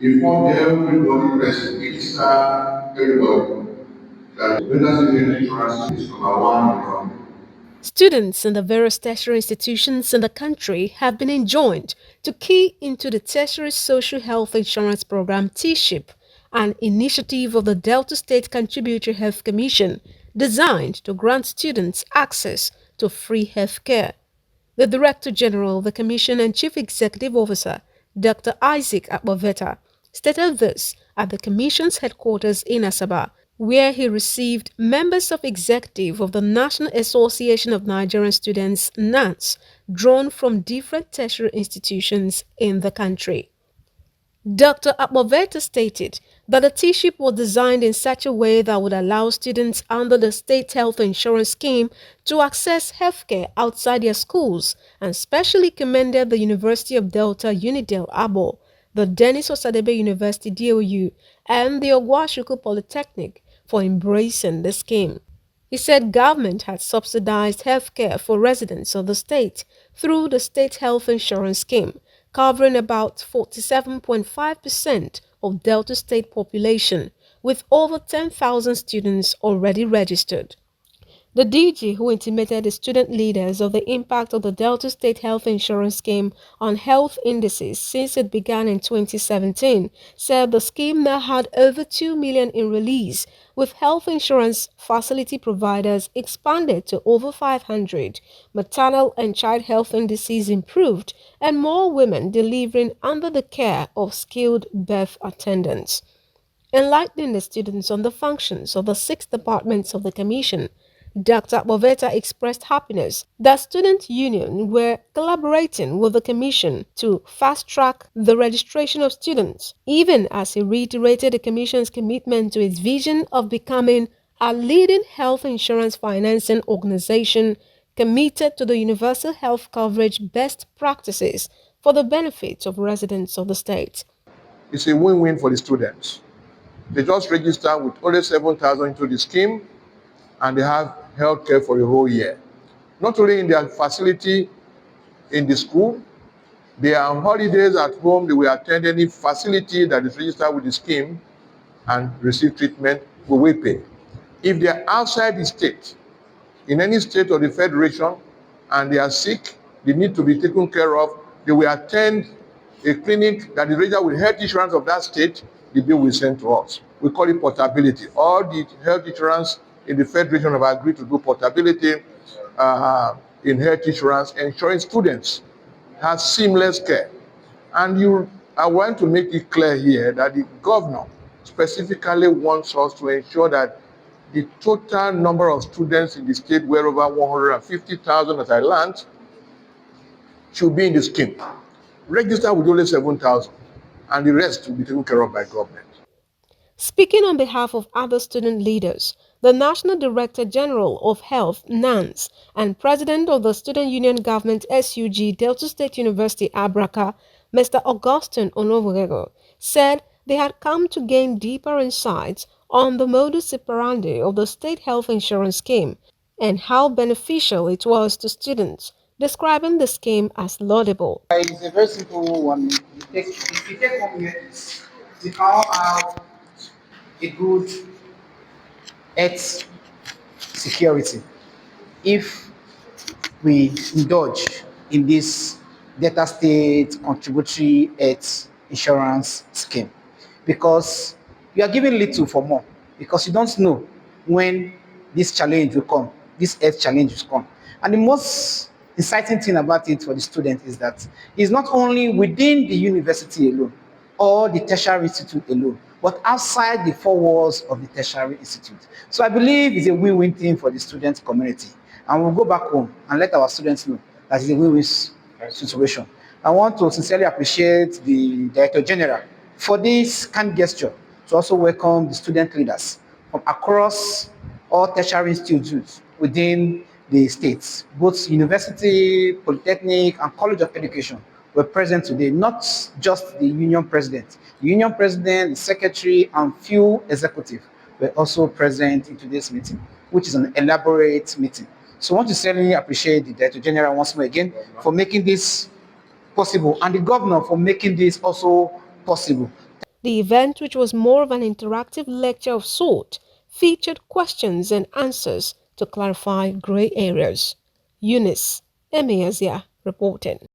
Inform everybody present, register everybody that whether student insurance is number one in the country. Students in the various tertiary institutions in the country have been enjoined to key into the Tertiary Social Health Insurance Program Tschc, an initiative of the Delta State Contributory Health Commission designed to grant students access to free health care. The Director General of the Commission and Chief Executive Officer, Dr. Isaac Akbaveta, stated this at the Commission's headquarters in Asaba, where he received members of executive of the National Association of Nigerian Students, Nans, drawn from different tertiary institutions in the country. Dr. Akmoveta stated that the T-ship was designed in such a way that would allow students under the state health insurance scheme to access healthcare outside their schools, and specially commended the University of Delta Unidel Abo, the Denis Osadebe University DOU, and the Ogwashuku Polytechnic for embracing the scheme. He said government had subsidized healthcare for residents of the state through the state health insurance scheme, covering about 47.5% of Delta State population, with over 10,000 students already registered. The DG, who intimated the student leaders of the impact of the Delta State Health Insurance Scheme on health indices since it began in 2017, said the scheme now had over 2 million enrollees, with health insurance facility providers expanded to over 500, maternal and child health indices improved, and more women delivering under the care of skilled birth attendants. Enlightening the students on the functions of the six departments of the Commission, Dr. Boveta expressed happiness that student union were collaborating with the Commission to fast-track the registration of students, even as he reiterated the Commission's commitment to its vision of becoming a leading health insurance financing organization committed to the universal health coverage best practices for the benefit of residents of the state. It's a win-win for the students. They just register with only 7,000 into the scheme and they have health care for the whole year. Not only in their facility in the school, they are on holidays at home, they will attend any facility that is registered with the scheme and receive treatment, we will pay. If they are outside the state, in any state or the federation, and they are sick, they need to be taken care of, they will attend a clinic that is registered with health insurance of that state, the bill will send to us. We call it portability. All the health insurance in the federation have agreed to do portability in health insurance, ensuring students have seamless care. And I want to make it clear here that the governor specifically wants us to ensure that the total number of students in the state, where over 150,000 as I learned, should be in the scheme. Register with only 7,000, and the rest will be taken care of by government. Speaking on behalf of other student leaders, the National Director General of Health, Nans, and President of the Student Union Government SUG Delta State University Abraka, Mr. Augustine Onovorego, said they had come to gain deeper insights on the modus operandi of the state health insurance scheme and how beneficial it was to students, describing the scheme as laudable. It's a very simple one. If you take 1 year, we all have a good health security if we indulge in this data state contributory health insurance scheme, because you are giving little for more, because you don't know when this challenge will come, this health challenge will come. And the most exciting thing about it for the student is that it's not only within the university alone or the tertiary institute alone, but outside the four walls of the tertiary institute. So I believe it's a win-win thing for the student community. And we'll go back home and let our students know that it's a win-win situation. I want to sincerely appreciate the Director General for this kind gesture to also welcome the student leaders from across all tertiary institutes within the states. Both university, polytechnic, and college of education were present today, not just the union president. The union president, the secretary, and few executives were also present in today's meeting, which is an elaborate meeting. So I want to certainly appreciate the Director General once more again for making this possible, and the governor for making this also possible. The event, which was more of an interactive lecture of sort, featured questions and answers to clarify gray areas. Eunice Emiazia reporting.